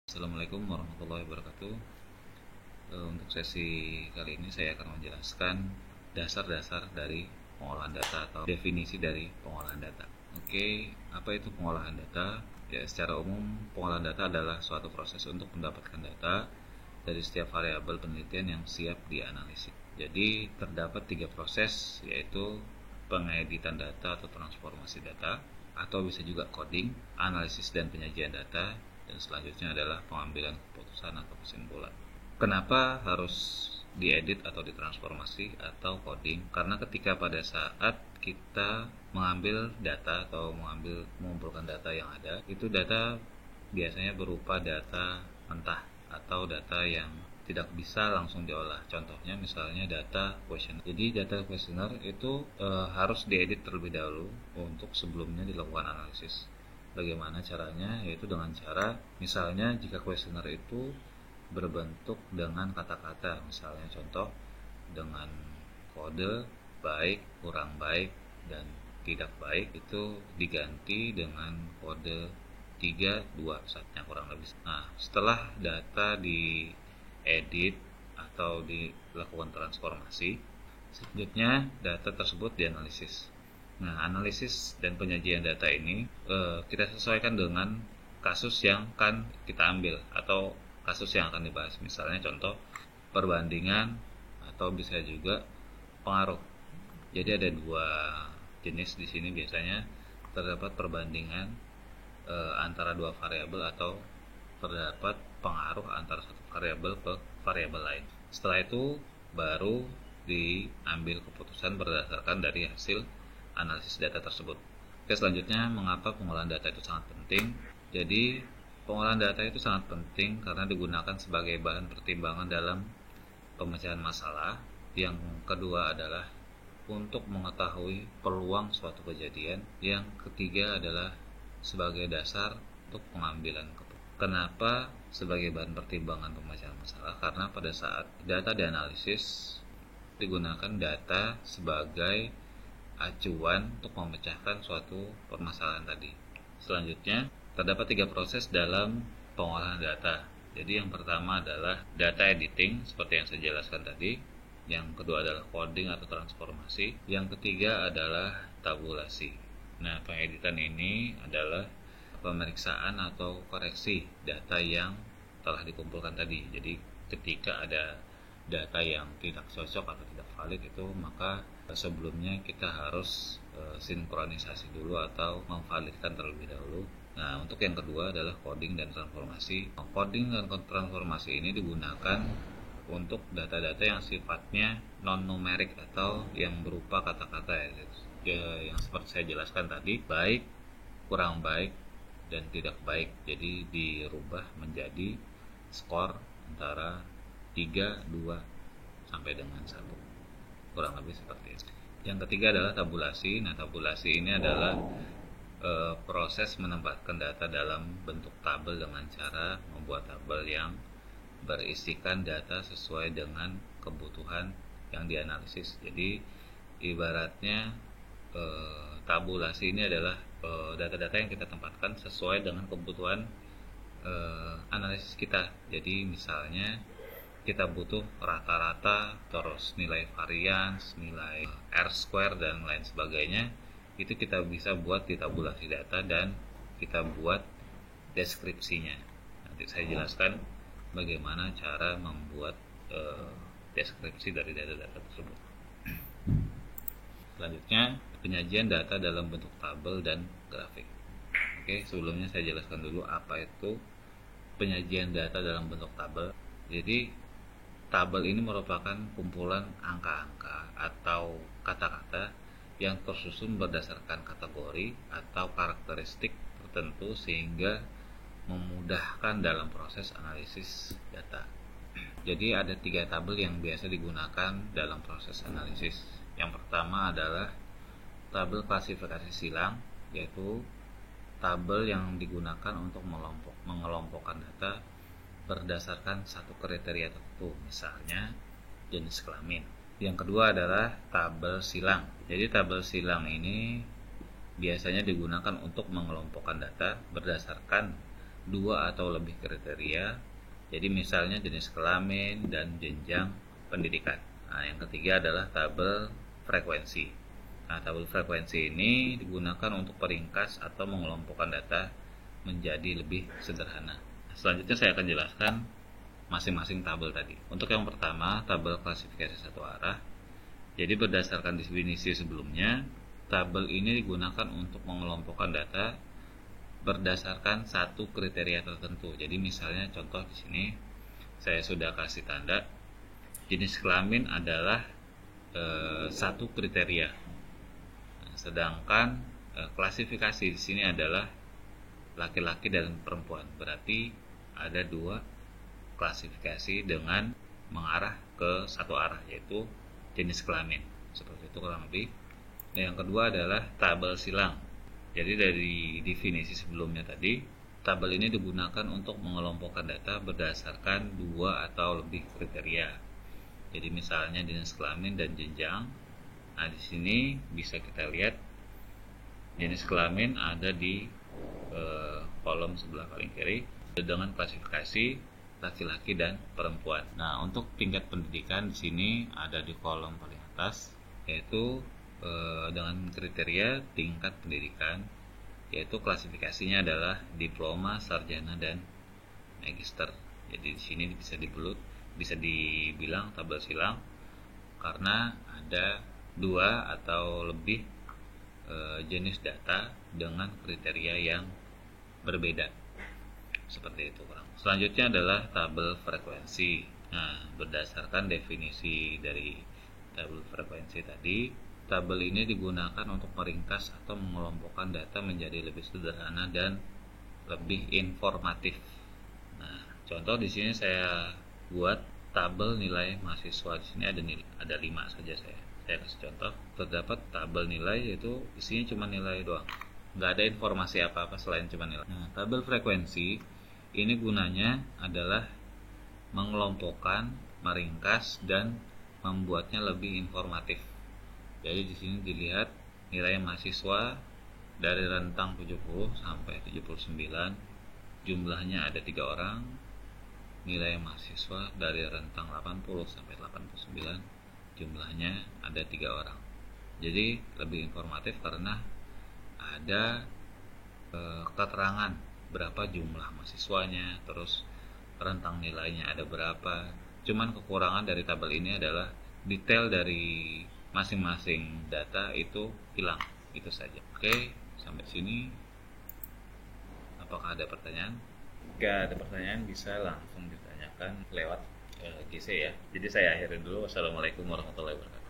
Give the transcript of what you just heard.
Assalamualaikum warahmatullahi wabarakatuh. Untuk sesi kali ini saya akan menjelaskan dasar-dasar dari pengolahan data atau definisi dari pengolahan data. Oke, apa itu pengolahan data? Ya, secara umum pengolahan data adalah suatu proses untuk mendapatkan data dari setiap variabel penelitian yang siap dianalisis. Jadi terdapat 3 proses, yaitu pengeditan data atau transformasi data, atau bisa juga coding, analisis dan penyajian data, dan selanjutnya adalah pengambilan keputusan atau kesimpulan. Kenapa harus diedit atau ditransformasi atau coding? Karena ketika pada saat kita mengambil data atau mengumpulkan data yang ada, itu data biasanya berupa data mentah atau data yang tidak bisa langsung diolah. Contohnya misalnya data questionnaire. Jadi data questionnaire itu harus diedit terlebih dahulu untuk sebelumnya dilakukan analisis. Bagaimana caranya? Yaitu dengan cara misalnya jika questionnaire itu berbentuk dengan kata-kata, misalnya contoh dengan kode baik, kurang baik, dan tidak baik, itu diganti dengan kode 3, 2, 1 kurang lebih. Nah, setelah data diedit atau dilakukan transformasi, selanjutnya data tersebut dianalisis. Nah, analisis dan penyajian data ini kita sesuaikan dengan kasus yang akan kita ambil atau kasus yang akan dibahas. Misalnya contoh perbandingan atau bisa juga pengaruh. Jadi ada 2 jenis di sini biasanya terdapat perbandingan antara 2 variabel atau terdapat pengaruh antara satu variabel ke variabel lain. Setelah itu baru diambil keputusan berdasarkan dari hasil analisis data tersebut. Oke, selanjutnya mengapa pengolahan data itu sangat penting? Jadi pengolahan data itu sangat penting karena digunakan sebagai bahan pertimbangan dalam pemecahan masalah. Yang kedua adalah untuk mengetahui peluang suatu kejadian. Yang ketiga adalah sebagai dasar untuk pengambilan keputusan. Kenapa sebagai bahan pertimbangan pemecahan masalah? Karena pada saat data dianalisis digunakan data sebagai acuan untuk memecahkan suatu permasalahan tadi. Selanjutnya, terdapat 3 proses dalam pengolahan data. Jadi yang pertama adalah data editing seperti yang saya jelaskan tadi. Yang kedua adalah coding atau transformasi. Yang ketiga adalah tabulasi. Nah, pengeditan ini adalah pemeriksaan atau koreksi data yang telah dikumpulkan tadi. Jadi ketika ada data yang tidak cocok atau tidak valid, itu maka sebelumnya kita harus sinkronisasi dulu atau memvalidkan terlebih dahulu. Nah, untuk yang kedua adalah coding dan transformasi. Coding dan transformasi ini digunakan untuk data-data yang sifatnya non-numerik atau yang berupa kata-kata yang seperti saya jelaskan tadi, baik, kurang baik, dan tidak baik. Jadi dirubah menjadi skor antara 3, 2, sampai dengan 1. Kurang lebih seperti itu. Yang ketiga adalah tabulasi. Nah, tabulasi ini adalah proses menempatkan data dalam bentuk tabel dengan cara membuat tabel yang berisikan data sesuai dengan kebutuhan yang dianalisis. Jadi ibaratnya tabulasi ini adalah data-data yang kita tempatkan sesuai dengan kebutuhan analisis kita. Jadi misalnya kita butuh rata-rata, terus nilai varians, nilai R-square, dan lain sebagainya. Itu kita bisa buat di tabulasi data dan kita buat deskripsinya. Nanti saya jelaskan bagaimana cara membuat deskripsi dari data-data tersebut. Selanjutnya, penyajian data dalam bentuk tabel dan grafik. Oke, sebelumnya saya jelaskan dulu apa itu penyajian data dalam bentuk tabel. Jadi tabel ini merupakan kumpulan angka-angka atau kata-kata yang tersusun berdasarkan kategori atau karakteristik tertentu sehingga memudahkan dalam proses analisis data. Jadi ada 3 tabel yang biasa digunakan dalam proses analisis. Yang pertama adalah tabel klasifikasi silang, yaitu tabel yang digunakan untuk mengelompokkan data berdasarkan satu kriteria tertentu, misalnya jenis kelamin. Yang kedua adalah tabel silang. Jadi tabel silang ini biasanya digunakan untuk mengelompokkan data berdasarkan 2 atau lebih kriteria. Jadi misalnya jenis kelamin dan jenjang pendidikan. Nah, yang ketiga adalah tabel frekuensi. Nah, tabel frekuensi ini digunakan untuk peringkas atau mengelompokkan data menjadi lebih sederhana. Selanjutnya saya akan jelaskan masing-masing tabel tadi. Untuk yang pertama, tabel klasifikasi satu arah. Jadi berdasarkan definisi sebelumnya, tabel ini digunakan untuk mengelompokkan data berdasarkan satu kriteria tertentu. Jadi misalnya contoh di sini saya sudah kasih tanda jenis kelamin adalah satu kriteria. Sedangkan klasifikasi di sini adalah laki-laki dan perempuan. Berarti ada 2 klasifikasi dengan mengarah ke satu arah, yaitu jenis kelamin. Seperti itu kurang lebih. Nah, yang kedua adalah tabel silang. Jadi dari definisi sebelumnya tadi, tabel ini digunakan untuk mengelompokkan data berdasarkan 2 atau lebih kriteria. Jadi misalnya jenis kelamin dan jenjang. Nah, di sini bisa kita lihat jenis kelamin ada di kolom sebelah paling kiri dengan klasifikasi laki-laki dan perempuan. Nah, untuk tingkat pendidikan di sini ada di kolom paling atas, yaitu dengan kriteria tingkat pendidikan, yaitu klasifikasinya adalah diploma, sarjana, dan magister. Jadi di sini bisa dibilang tabel silang karena ada 2 atau lebih jenis data dengan kriteria yang berbeda. Seperti itu, Bang. Selanjutnya adalah tabel frekuensi. Nah, berdasarkan definisi dari tabel frekuensi tadi, tabel ini digunakan untuk meringkas atau mengelompokkan data menjadi lebih sederhana dan lebih informatif. Nah, contoh di sini saya buat tabel nilai mahasiswa. Di sini ada 5 saja saya kasih contoh. Terdapat tabel nilai, yaitu isinya cuma nilai doang, nggak ada informasi apa-apa selain cuma nilai. Nah, tabel frekuensi ini gunanya adalah mengelompokkan, meringkas, dan membuatnya lebih informatif. Jadi di sini dilihat nilai mahasiswa dari rentang 70 sampai 79, jumlahnya ada 3 orang. Nilai mahasiswa dari rentang 80 sampai 89, jumlahnya ada 3 orang. Jadi lebih informatif karena ada keterangan berapa jumlah mahasiswanya, terus rentang nilainya ada berapa. Cuman kekurangan dari tabel ini adalah detail dari masing-masing data itu hilang. Itu saja. Oke, sampai sini. Apakah ada pertanyaan? Jika ada pertanyaan bisa langsung ditanyakan lewat GC ya. Jadi saya akhirin dulu. Wassalamualaikum warahmatullahi wabarakatuh.